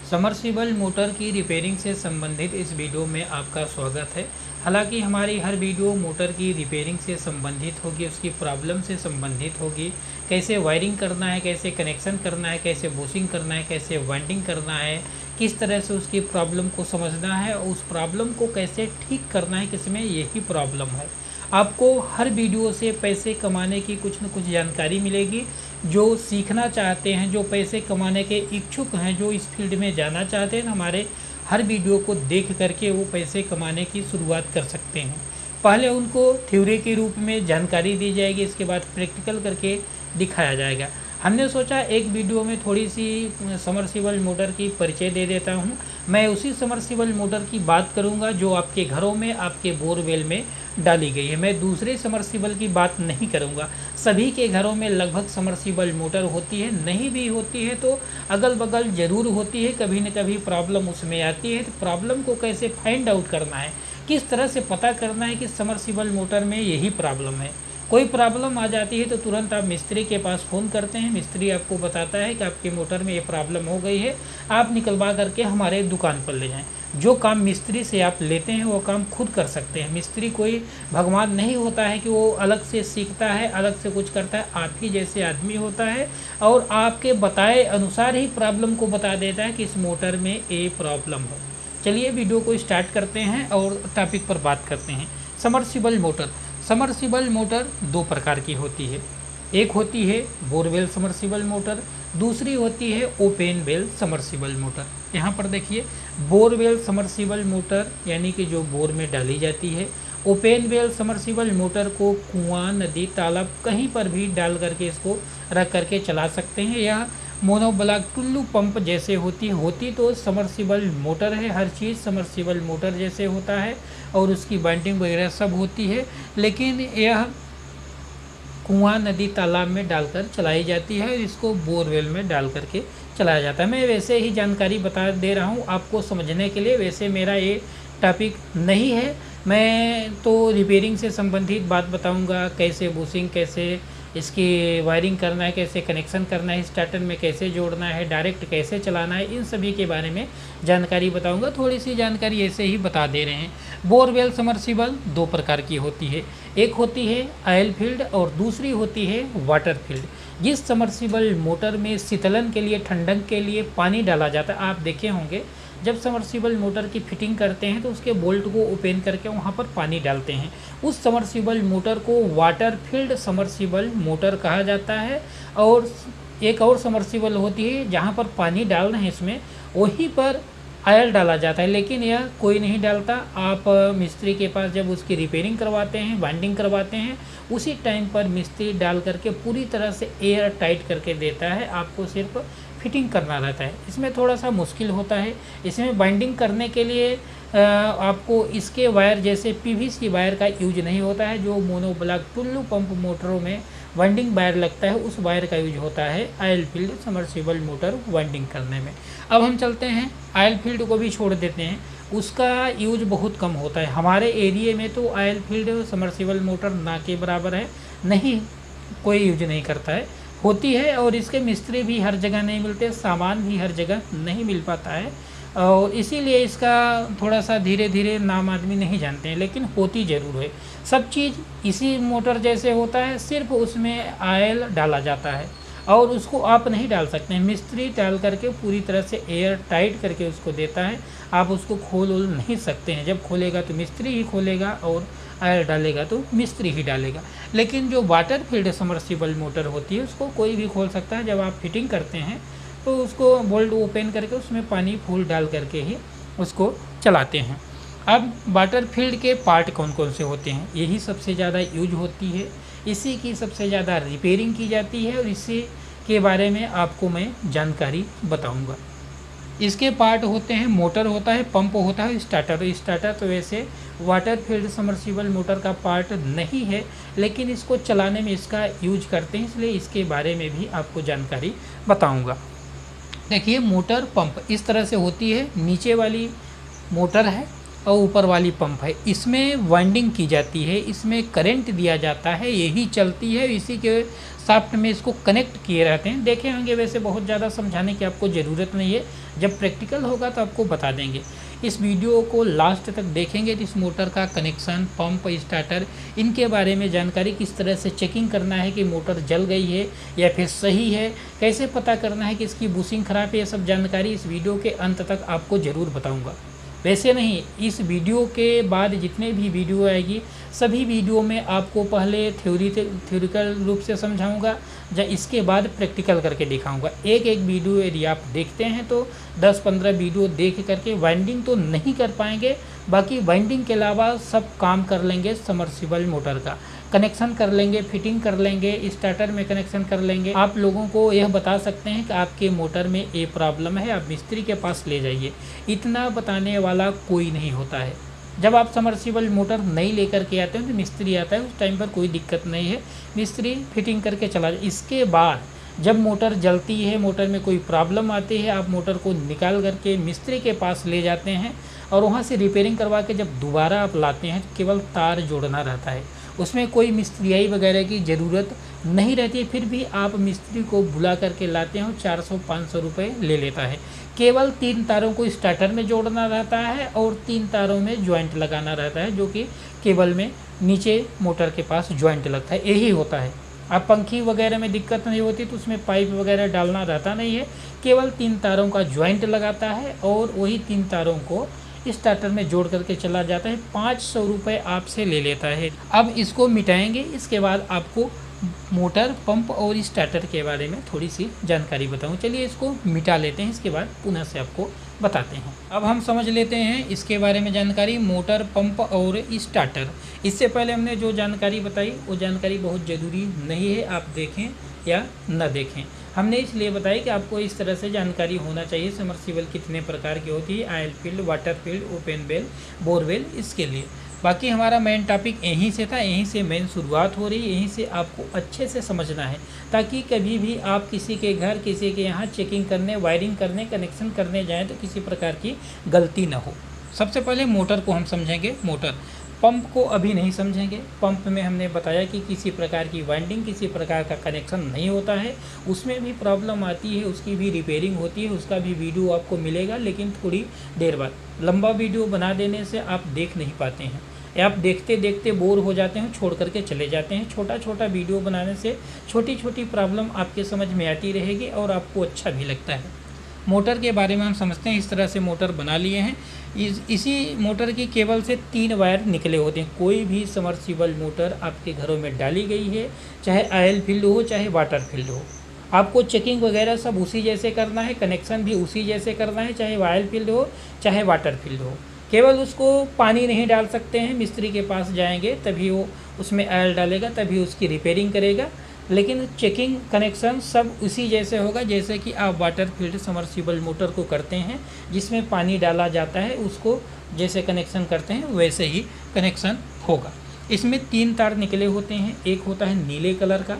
Submersible motor की repairing से संबंधित इस वीडियो में आपका स्वागत है। हालांकि हमारी हर वीडियो मोटर की रिपेयरिंग से संबंधित होगी, उसकी प्रॉब्लम से संबंधित होगी। कैसे वायरिंग करना है, कैसे कनेक्शन करना है, कैसे बूसिंग करना है, कैसे वाइंडिंग करना है, किस तरह से उसकी प्रॉब्लम को समझना है और उस प्रॉब्लम को कैसे ठीक करना है, किसमें यही प्रॉब्लम है। आपको हर वीडियो से पैसे कमाने की कुछ न कुछ जानकारी मिलेगी। जो सीखना चाहते हैं, जो पैसे कमाने के इच्छुक हैं, जो इस फील्ड में जाना चाहते हैं, हमारे हर वीडियो को देख करके वो पैसे कमाने की शुरुआत कर सकते हैं। पहले उनको थ्योरी के रूप में जानकारी दी जाएगी, इसके बाद प्रैक्टिकल करके दिखाया जाएगा। हमने सोचा एक वीडियो में थोड़ी सी समर्सिबल मोटर की परिचय दे देता हूँ। मैं उसी समर्सिबल मोटर की बात करूँगा जो आपके घरों में, आपके बोरवेल में डाली गई है। मैं दूसरे समर्सिबल की बात नहीं करूँगा। सभी के घरों में लगभग समर्सिबल मोटर होती है, नहीं भी होती है तो अगल बगल ज़रूर होती है। कभी न कभी प्रॉब्लम उसमें आती है, तो प्रॉब्लम को कैसे फाइंड आउट करना है, किस तरह से पता करना है कि समर्सिबल मोटर में यही प्रॉब्लम है। कोई प्रॉब्लम आ जाती है तो तुरंत आप मिस्त्री के पास फ़ोन करते हैं, मिस्त्री आपको बताता है कि आपकी मोटर में ये प्रॉब्लम हो गई है, आप निकलवा करके हमारे दुकान पर ले जाएं। जो काम मिस्त्री से आप लेते हैं वो काम खुद कर सकते हैं। मिस्त्री कोई भगवान नहीं होता है कि वो अलग से सीखता है, अलग से कुछ करता है। आप ही जैसे आदमी होता है और आपके बताए अनुसार ही प्रॉब्लम को बता देता है कि इस मोटर में ये प्रॉब्लम हो। चलिए वीडियो को स्टार्ट करते हैं और टॉपिक पर बात करते हैं। Submersible motor. समर्सिबल मोटर दो प्रकार की होती है। एक होती है बोरवेल समर्सिबल मोटर, दूसरी होती है ओपन वेल समर्सिबल मोटर। यहाँ पर देखिए, बोरवेल समर्सिबल मोटर यानी कि जो बोर में डाली जाती है। ओपन वेल समर्सिबल मोटर को कुआं, नदी, तालाब कहीं पर भी डाल करके इसको रख करके चला सकते हैं। यह मोनोब्लॉक टुल्लू पंप जैसे होती तो समर्सिबल मोटर है। हर चीज़ समर्सिबल मोटर जैसे होता है और उसकी बाइंडिंग वगैरह सब होती है, लेकिन यह कुआं, नदी, तालाब में डालकर चलाई जाती है। इसको बोरवेल में डाल करके चलाया जाता है। मैं वैसे ही जानकारी बता दे रहा हूँ आपको समझने के लिए, वैसे मेरा ये टॉपिक नहीं है। मैं तो रिपेयरिंग से संबंधित बात बताऊँगा, कैसे बूसिंग, कैसे इसकी वायरिंग करना है, कैसे कनेक्शन करना है, स्टार्टर में कैसे जोड़ना है, डायरेक्ट कैसे चलाना है, इन सभी के बारे में जानकारी बताऊंगा। थोड़ी सी जानकारी ऐसे ही बता दे रहे हैं। बोरवेल समर्सिबल दो प्रकार की होती है। एक होती है ऑयल फील्ड और दूसरी होती है वाटर फील्ड। जिस समर्सिबल मोटर में शीतलन के लिए, ठंडक के लिए पानी डाला जाता है, आप देखे होंगे जब समर्सिबल मोटर की फिटिंग करते हैं तो उसके बोल्ट को ओपन करके वहाँ पर पानी डालते हैं। उस समर्सिबल मोटर को वाटर फील्ड समर्सिबल मोटर कहा जाता है। और एक और समर्सिबल होती है जहाँ पर पानी डाल रहे हैं, इसमें वहीं पर ऑयल डाला जाता है, लेकिन यह कोई नहीं डालता। आप मिस्त्री के पास जब उसकी रिपेयरिंग करवाते हैं, बाइंडिंग करवाते हैं, उसी टाइम पर मिस्त्री डाल करके पूरी तरह से एयर टाइट करके देता है। आपको सिर्फ फिटिंग करना रहता है। इसमें थोड़ा सा मुश्किल होता है। इसमें बाइंडिंग करने के लिए आपको इसके वायर जैसे पीवीसी वायर का यूज नहीं होता है। जो मोनोब्लॉक टुल्लू पंप मोटरों में वाइंडिंग वायर लगता है, उस वायर का यूज होता है oil field submersible motor winding करने में। अब हम चलते हैं, ऑयल फील्ड को भी छोड़ देते हैं, उसका यूज बहुत कम होता है। हमारे एरिए में तो ऑयल फील्ड समर्सिबल मोटर ना के बराबर है, नहीं कोई यूज नहीं करता है। होती है और इसके मिस्त्री भी हर जगह नहीं मिलते, सामान भी हर जगह नहीं मिल पाता है और इसीलिए इसका थोड़ा सा धीरे धीरे नाम आदमी नहीं जानते हैं, लेकिन होती ज़रूर है। सब चीज़ इसी मोटर जैसे होता है, सिर्फ उसमें ऑयल डाला जाता है और उसको आप नहीं डाल सकते हैं। मिस्त्री डाल करके पूरी तरह से एयर टाइट करके उसको देता है। आप उसको खोल नहीं सकते हैं। जब खोलेगा तो मिस्त्री ही खोलेगा और ऑयल डालेगा तो मिस्त्री ही डालेगा। लेकिन जो वाटर फील्ड समर्सिबल मोटर होती है उसको कोई भी खोल सकता है। जब आप फिटिंग करते हैं तो उसको बोल्ट ओपन करके उसमें पानी फुल डाल करके ही उसको चलाते हैं। अब वाटर फील्ड के पार्ट कौन कौन से होते हैं, यही सबसे ज़्यादा यूज होती है, इसी की सबसे ज़्यादा रिपेयरिंग की जाती है और इसी के बारे में आपको मैं जानकारी बताऊंगा। इसके पार्ट होते हैं, मोटर होता है, पंप होता है, स्टार्टर। स्टार्टर तो वैसे वाटर फील्ड समर्सिबल मोटर का पार्ट नहीं है, लेकिन इसको चलाने में इसका यूज करते हैं, इसलिए इसके बारे में भी आपको जानकारी बताऊंगा। देखिए, मोटर पंप इस तरह से होती है। नीचे वाली मोटर है और ऊपर वाली पंप है, इसमें वाइंडिंग की जाती है, इसमें करंट दिया जाता है, यही चलती है, इसी के शाफ्ट में इसको कनेक्ट किए रहते हैं। देखे होंगे, वैसे बहुत ज़्यादा समझाने की आपको ज़रूरत नहीं है, जब प्रैक्टिकल होगा तो आपको बता देंगे। इस वीडियो को लास्ट तक देखेंगे तो इस मोटर का कनेक्शन, पंप, स्टार्टर, इनके बारे में जानकारी, किस तरह से चेकिंग करना है कि मोटर जल गई है या फिर सही है, कैसे पता करना है कि इसकी बुशिंग ख़राब है, ये सब जानकारी इस वीडियो के अंत तक आपको ज़रूर बताऊँगा। वैसे नहीं, इस वीडियो के बाद जितने भी वीडियो आएगी सभी वीडियो में आपको पहले थ्योरिकल रूप से समझाऊंगा, या इसके बाद प्रैक्टिकल करके दिखाऊंगा। एक एक वीडियो यदि आप देखते हैं तो 10-15 वीडियो देख करके वाइंडिंग तो नहीं कर पाएंगे, बाकी वाइंडिंग के अलावा सब काम कर लेंगे। सबमर्सिबल मोटर का कनेक्शन कर लेंगे, फिटिंग कर लेंगे, स्टार्टर में कनेक्शन कर लेंगे। आप लोगों को यह बता सकते हैं कि आपके मोटर में ये प्रॉब्लम है, आप मिस्त्री के पास ले जाइए। इतना बताने वाला कोई नहीं होता है। जब आप सबमर्सिबल मोटर नहीं लेकर के आते हैं तो मिस्त्री आता है, उस टाइम पर कोई दिक्कत नहीं है, मिस्त्री फिटिंग करके चला जाए। इसके बाद जब मोटर जलती है, मोटर में कोई प्रॉब्लम आती है, आप मोटर को निकाल करके मिस्त्री के पास ले जाते हैं और वहाँ से रिपेयरिंग करवा के जब दोबारा आप लाते हैं तो केवल तार जोड़ना रहता है, उसमें कोई मिस्त्रियाई वगैरह की ज़रूरत नहीं रहती है। फिर भी आप मिस्त्री को बुला करके लाते हैं, 400-500 रुपये ले लेता है। केवल 3 तारों को स्टार्टर में जोड़ना रहता है और 3 तारों में जॉइंट लगाना रहता है, जो कि केबल में नीचे मोटर के पास जॉइंट लगता है, यही होता है। अब पंखी वगैरह में दिक्कत नहीं होती तो उसमें पाइप वगैरह डालना रहता नहीं है, केवल 3 तारों का जॉइंट लगाता है और वही 3 तारों को स्टार्टर में जोड़ करके चला जाता है। 500 रुपये आपसे ले लेता है। अब इसको मिटाएंगे, इसके बाद आपको मोटर, पंप और स्टार्टर के बारे में थोड़ी सी जानकारी बताऊं। चलिए इसको मिटा लेते हैं, इसके बाद पुनः से आपको बताते हैं। अब हम समझ लेते हैं इसके बारे में जानकारी, मोटर, पंप और स्टार्टर। इससे पहले हमने जो जानकारी बताई वो जानकारी बहुत ज़रूरी नहीं है, आप देखें या न देखें। हमने इसलिए बताया कि आपको इस तरह से जानकारी होना चाहिए। सबमर्सिबल कितने प्रकार की होती है, oil field, water field, open well, borewell, इसके लिए। बाकी हमारा मेन टॉपिक यहीं से था, यहीं से मेन शुरुआत हो रही है, यहीं से आपको अच्छे से समझना है, ताकि कभी भी आप किसी के घर, किसी के यहाँ चेकिंग करने, वायरिंग करने, कनेक्शन करने जाएँ तो किसी प्रकार की गलती ना हो। सबसे पहले मोटर को हम समझेंगे। मोटर, पंप को अभी नहीं समझेंगे। पंप में हमने बताया कि किसी प्रकार की वाइंडिंग, किसी प्रकार का कनेक्शन नहीं होता है, उसमें भी प्रॉब्लम आती है, उसकी भी रिपेयरिंग होती है, उसका भी वीडियो आपको मिलेगा, लेकिन थोड़ी देर बाद। लंबा वीडियो बना देने से आप देख नहीं पाते हैं, आप देखते देखते बोर हो जाते हैं, छोड़ करके चले जाते हैं। छोटा छोटा वीडियो बनाने से छोटी छोटी प्रॉब्लम आपके समझ में आती रहेगी और आपको अच्छा भी लगता है। मोटर के बारे में हम समझते हैं। इस तरह से मोटर बना लिए हैं। इसी मोटर की केबल से 3 वायर निकले होते हैं। कोई भी सबमर्सिबल मोटर आपके घरों में डाली गई है, चाहे ऑयल फील्ड हो, चाहे वाटर फील्ड हो, आपको चेकिंग वगैरह सब उसी जैसे करना है, कनेक्शन भी उसी जैसे करना है, चाहे ऑयल फील्ड हो, चाहे वाटर फील्ड हो। केवल उसको पानी नहीं डाल सकते हैं, मिस्त्री के पास जाएंगे तभी वो उसमें ऑयल डालेगा, तभी उसकी रिपेयरिंग करेगा, लेकिन चेकिंग, कनेक्शन सब उसी जैसे होगा जैसे कि आप वाटर फील्ड सबमर्सिबल मोटर को करते हैं, जिसमें पानी डाला जाता है, उसको जैसे कनेक्शन करते हैं वैसे ही कनेक्शन होगा। इसमें 3 तार निकले होते हैं। एक होता है नीले कलर का,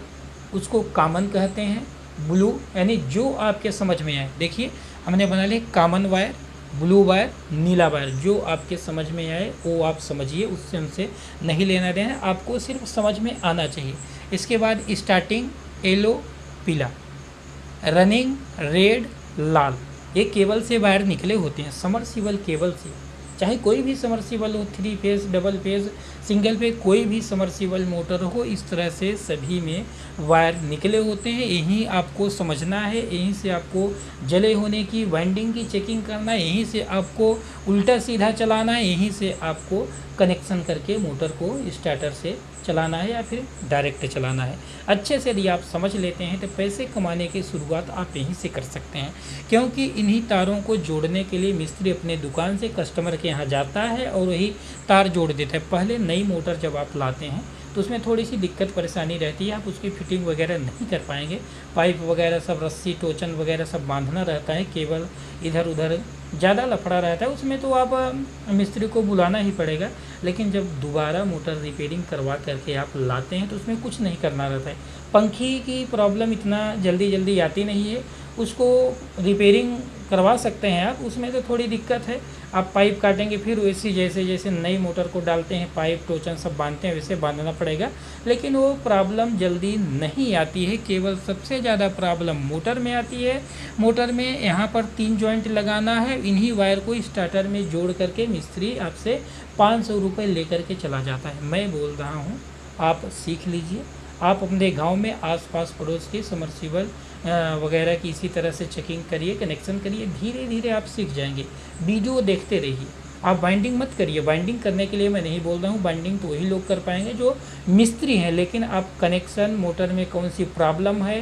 उसको कॉमन कहते हैं। ब्लू, यानी जो आपके समझ में आए। देखिए हमने बना लिया कॉमन वायर, ब्लू वायर, नीला वायर, जो आपके समझ में आए वो आप समझिए, उससे हमसे नहीं लेना देना, आपको सिर्फ समझ में आना चाहिए। इसके बाद स्टार्टिंग येलो, पीला, रनिंग रेड, लाल, ये केबल से वायर निकले होते हैं। सबमर्सिबल केबल से, चाहे कोई भी सबमर्सिबल हो, 3 phase, double phase, single phase, कोई भी सबमर्सिबल मोटर हो, इस तरह से सभी में वायर निकले होते हैं। यहीं आपको समझना है, यहीं से आपको जले होने की, वाइंडिंग की चेकिंग करना है, यहीं से आपको उल्टा सीधा चलाना है, यहीं से आपको कनेक्शन करके मोटर को स्टार्टर से चलाना है या फिर डायरेक्ट चलाना है। अच्छे से यदि आप समझ लेते हैं तो पैसे कमाने की शुरुआत आप यहीं से कर सकते हैं, क्योंकि इन्हीं तारों को जोड़ने के लिए मिस्त्री अपने दुकान से कस्टमर के यहाँ जाता है और वही तार जोड़ देता है। पहले नई मोटर जब आप लाते हैं तो उसमें थोड़ी सी दिक्कत परेशानी रहती है, आप उसकी फिटिंग वगैरह नहीं कर पाएंगे। पाइप वगैरह सब, रस्सी, टोचन वगैरह सब बांधना रहता है, केबल इधर उधर ज़्यादा लफड़ा रहता है, उसमें तो आप मिस्त्री को बुलाना ही पड़ेगा। लेकिन जब दोबारा मोटर रिपेयरिंग करवा करके आप लाते हैं तो उसमें कुछ नहीं करना रहता है। पंखी की प्रॉब्लम इतना जल्दी आती नहीं है, उसको रिपेयरिंग करवा सकते हैं आप, उसमें तो थोड़ी दिक्कत है। आप पाइप काटेंगे, फिर वैसी जैसे जैसे नई मोटर को डालते हैं पाइप टोचन सब बांधते हैं वैसे बांधना पड़ेगा, लेकिन वो प्रॉब्लम जल्दी नहीं आती है। केवल सबसे ज़्यादा प्रॉब्लम मोटर में आती है। मोटर में यहाँ पर 3 जॉइंट लगाना है, इन्हीं वायर को स्टार्टर में जोड़ करके मिस्त्री आपसे 500 रुपये लेकर के चला जाता है। मैं बोल रहा हूँ आप सीख लीजिए। आप अपने गांव में आसपास पड़ोस के समर्सिबल वगैरह की इसी तरह से चेकिंग करिए, कनेक्शन करिए, धीरे धीरे आप सीख जाएंगे। वीडियो देखते रहिए, आप बाइंडिंग मत करिए। बाइंडिंग करने के लिए मैं नहीं बोल रहा हूँ, बाइंडिंग तो वही लोग कर पाएंगे जो मिस्त्री हैं, लेकिन आप कनेक्शन, मोटर में कौन सी प्रॉब्लम है,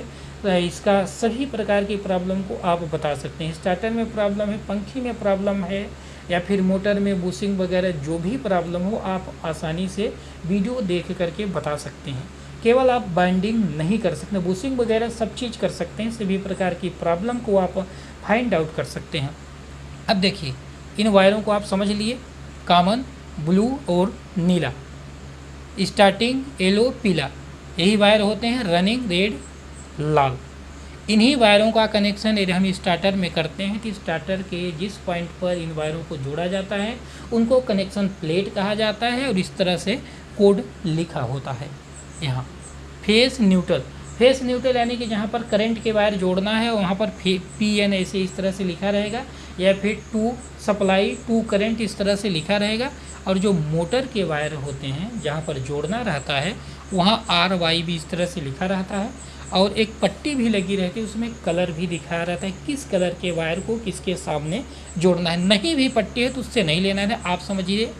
इसका सभी प्रकार की प्रॉब्लम को आप बता सकते हैं। स्टार्टर में प्रॉब्लम है, पंखी में प्रॉब्लम है, या फिर मोटर में बुशिंग वगैरह जो भी प्रॉब्लम हो, आप आसानी से वीडियो देख करके बता सकते हैं। केवल आप बाइंडिंग नहीं कर सकते, बुशिंग वगैरह सब चीज़ कर सकते हैं। सभी प्रकार की प्रॉब्लम को आप फाइंड आउट कर सकते हैं। अब देखिए, इन वायरों को आप समझ लिए, कॉमन, ब्लू और नीला, स्टार्टिंग येलो, पीला, यही वायर होते हैं। रनिंग रेड, लाल। इन्हीं वायरों का कनेक्शन यदि हम स्टार्टर में करते हैं तो स्टार्टर के जिस पॉइंट पर इन वायरों को जोड़ा जाता है उनको कनेक्शन प्लेट कहा जाता है, और इस तरह से कोड लिखा होता है यहाँ। फेस न्यूट्रल, फेस न्यूट्रल यानी कि जहाँ पर करंट के वायर जोड़ना है वहाँ पर PN ऐसे इस तरह से लिखा रहेगा, या फिर टू सप्लाई, टू करंट इस तरह से लिखा रहेगा। और जो मोटर के वायर होते हैं जहाँ पर जोड़ना रहता है वहाँ RY भी इस तरह से लिखा रहता है, और एक पट्टी भी लगी रहती है, उसमें कलर भी दिखाया रहता है किस कलर के वायर को किसके सामने जोड़ना है। नहीं भी पट्टी है तो उससे नहीं लेना है, आप समझिए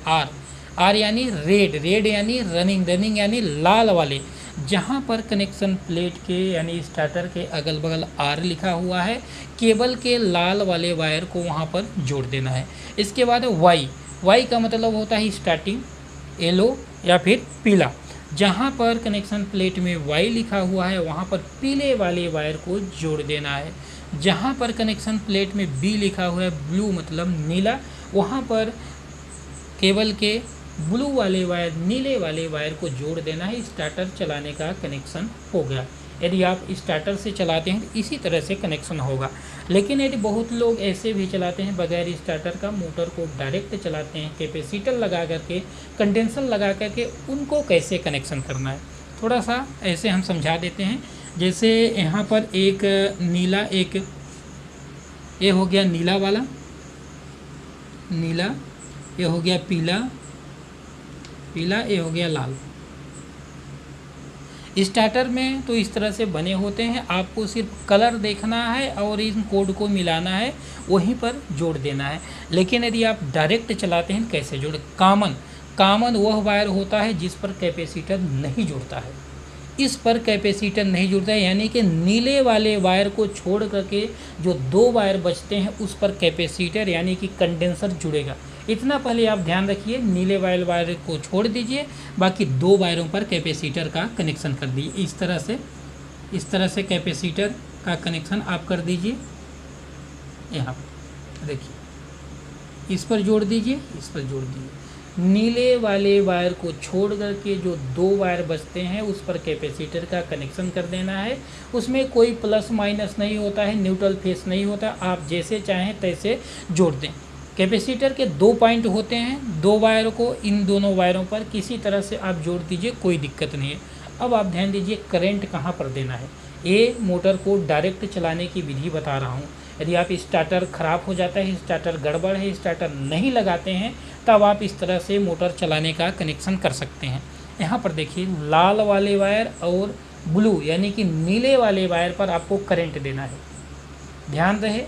R यानी रेड, रेड यानी रनिंग, रनिंग यानी लाल वाले, जहाँ पर कनेक्शन प्लेट के यानी स्टार्टर के अगल बगल R लिखा हुआ है, केबल के लाल वाले वायर को वहाँ पर जोड़ देना है। इसके बाद Y का मतलब होता है स्टार्टिंग, येलो या फिर पीला, जहाँ पर कनेक्शन प्लेट में Y लिखा हुआ है वहाँ पर पीले वाले वायर को जोड़ देना है। जहाँ पर कनेक्शन प्लेट में B लिखा हुआ है, ब्लू मतलब नीला, वहाँ पर केबल के ब्लू वाले वायर, नीले वाले वायर को जोड़ देना है। स्टार्टर चलाने का कनेक्शन हो गया। यदि आप स्टार्टर से चलाते हैं तो इसी तरह से कनेक्शन होगा। लेकिन यदि बहुत लोग ऐसे भी चलाते हैं बगैर स्टार्टर का, मोटर को डायरेक्ट चलाते हैं, कैपेसिटर लगा करके, कंडेंसर लगा करके, उनको कैसे कनेक्शन करना है थोड़ा सा ऐसे हम समझा देते हैं। जैसे यहाँ पर एक नीला, एक ये हो गया नीला वाला, नीला, ये हो गया पीला, पीला, ये हो गया लाल। स्टार्टर में तो इस तरह से बने होते हैं, आपको सिर्फ कलर देखना है और इन कोड को मिलाना है, वहीं पर जोड़ देना है। लेकिन यदि आप डायरेक्ट चलाते हैं कैसे जोड़, कॉमन वह वायर होता है जिस पर कैपेसिटर नहीं जुड़ता है। इस पर कैपेसिटर नहीं जुड़ता है, यानी कि नीले वाले वायर को छोड़ करके जो 2 वायर बचते हैं उस पर कैपेसिटर यानी कि कंडेंसर जुड़ेगा। इतना पहले आप ध्यान रखिए, नीले वायर को छोड़ दीजिए, बाकी 2 वायरों पर कैपेसिटर का कनेक्शन कर दीजिए। इस तरह से कैपेसिटर का कनेक्शन आप कर दीजिए। यहाँ देखिए, इस पर जोड़ दीजिए, इस पर जोड़ दीजिए। नीले वाले वायर को छोड़ करके जो 2 वायर बचते हैं उस पर कैपेसिटर का कनेक्शन कर देना है। उसमें कोई प्लस माइनस नहीं होता है, न्यूट्रल फेस नहीं होता, आप जैसे चाहें तैसे जोड़ दें। कैपेसिटर के 2 पॉइंट होते हैं, 2 वायर को इन दोनों वायरों पर किसी तरह से आप जोड़ दीजिए, कोई दिक्कत नहीं है। अब आप ध्यान दीजिए करंट कहाँ पर देना है। ये मोटर को डायरेक्ट चलाने की विधि बता रहा हूँ। यदि आप स्टार्टर ख़राब हो जाता है, स्टार्टर गड़बड़ है, स्टार्टर नहीं लगाते हैं, तब आप इस तरह से मोटर चलाने का कनेक्शन कर सकते हैं। यहाँ पर देखिए, लाल वाले वायर और ब्लू यानी कि नीले वाले वायर पर आपको करंट देना है। ध्यान रहे,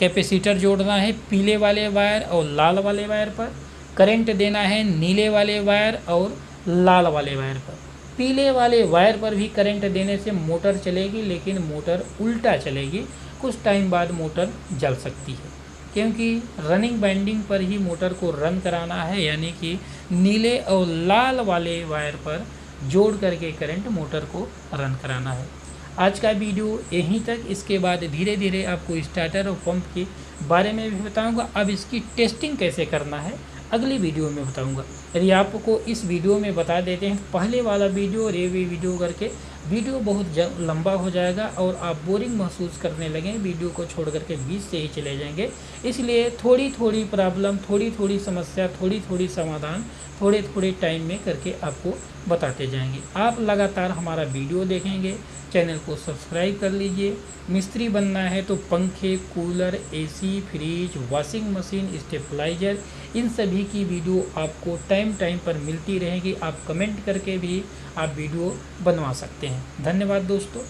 कैपेसिटर जोड़ना है पीले वाले वायर और लाल वाले वायर पर, करंट देना है नीले वाले वायर और लाल वाले वायर पर। पीले वाले वायर पर भी करंट देने से मोटर चलेगी, लेकिन मोटर उल्टा चलेगी, कुछ टाइम बाद मोटर जल सकती है, क्योंकि रनिंग बाइंडिंग पर ही मोटर को रन कराना है, यानी कि नीले और लाल वाले वायर पर जोड़ करके करंट मोटर को रन कराना है। आज का वीडियो यहीं तक। इसके बाद धीरे धीरे आपको स्टार्टर और पंप के बारे में भी बताऊंगा। अब इसकी टेस्टिंग कैसे करना है अगली वीडियो में बताऊंगा। यदि आपको इस वीडियो में बता देते हैं, पहले वाला वीडियो और ये वीडियो करके वीडियो बहुत लंबा हो जाएगा और आप बोरिंग महसूस करने लगें, वीडियो को छोड़ करके बीच से ही चले जाएंगे। इसलिए थोड़ी थोड़ी प्रॉब्लम, थोड़ी थोड़ी समस्या, थोड़ी थोड़ी समाधान थोड़े थोड़े टाइम में करके आपको बताते जाएंगे। आप लगातार हमारा वीडियो देखेंगे, चैनल को सब्सक्राइब कर लीजिए। मिस्त्री बनना है तो पंखे, cooler, AC, fridge, washing machine, stabiliser, इन सभी की वीडियो आपको टाइम टाइम पर मिलती रहेगी। आप कमेंट करके भी आप वीडियो बनवा सकते हैं। धन्यवाद दोस्तों।